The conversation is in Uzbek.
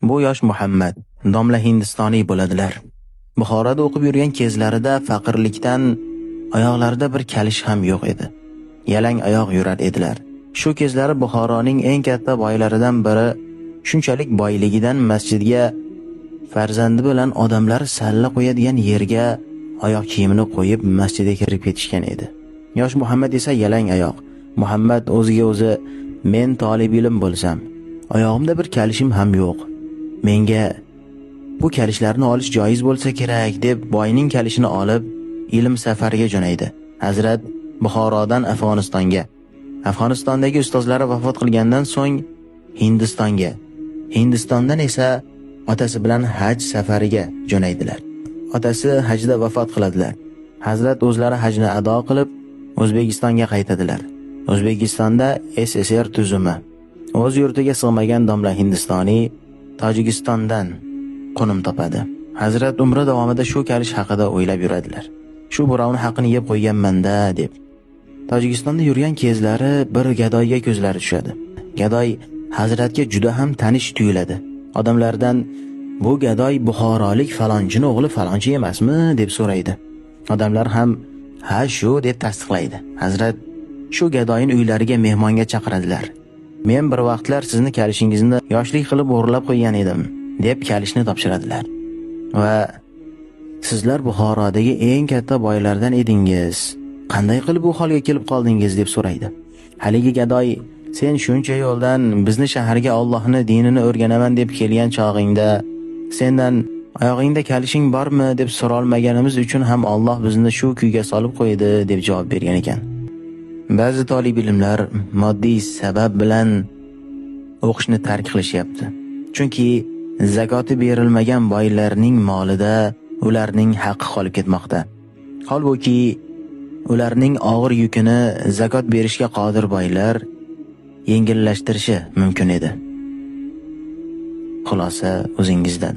Bu yosh Muhammad domla hindistoniy bo'ladilar. Buxoroda o'qib yurgan kezlarida faqirlikdan oyoqlarida bir kalish ham yo'q edi. Yalang oyoq yurar edilar. Shu kezlari Buxoroning eng katta boylaridan biri shunchalik boyligidan masjidga farzandi bilan odamlar salla qo'yadigan yerga oyoq kiyimini qo'yib masjidga kirib ketishgan edi. Yosh Muhammad esa yalang oyoq. Muhammad o'ziga o'zi men talib ilm bo'lsam, oyog'imda bir kalishim ham yo'q. Menga bu kalishlarni olish joiz bo'lsa kerak deb boyning kalishini olib ilm safariga jo'naydi. Hazrat Buxorodan Afg'onistondagi ustozlari vafot qilgandan so'ng Hindistonga, Hindistondan esa otasi bilan haj safariga jo'naydilar. Otasi hajda vafot qiladilar. Hazrat o'zlari hajni ado qilib O'zbekistonga qaytadilar. O'zbekistonda SSR tuzumi, o'z yurtiga sig'magan domla hindistoniy Tojikistondan qo'nim topadi. Hazrat umri davomida shu kalish haqida o'ylab yuradilar. Shu birovni haqqini yeb qo'yganman-da deb. Tojikistonda yurgan kezlari bir gadoyga ko'zlari tushadi. Gadoy Hazratga juda ham tanish tuyuladi. Odamlardan bu gadoy buxorolik falonchining o'g'li falonchi emasmi deb so'raydi. Odamlar ham ha shu deb tasdiqlaydi. Hazrat shu gadoyning uylariga mehmonga chaqiradilar. Men bir vaqtlar sizni kalishingizni yoshlik qilib o'g'irlab qo'ygan edim deb kalishni topshiradilar. Va sizlar Buxorodagi eng katta boylardan edingiz. Qanday qilib bu holga kelib qoldingiz deb so'raydi. Haligi gadoy sen shuncha yo'ldan bizni shaharga Allohning dinini o'rganaman deb kelgan chog'ingda sendan oyog'ingda kalishing bormi deb so'rolmaganimiz uchun ham Alloh bizni shu kuyga solib qo'ydi deb javob bergan ekan. Ba'zi talib ilmlar moddiy sabab bilan o'qishni tark qilishyapti. Chunki zakoti berilmagan boylarning molida ularning haqqi qolib ketmoqda. Holbuki ularning og'ir yukini zakot berishga qodir boylar yengillashtirishi mumkin edi. Xulosa o'zingizdan.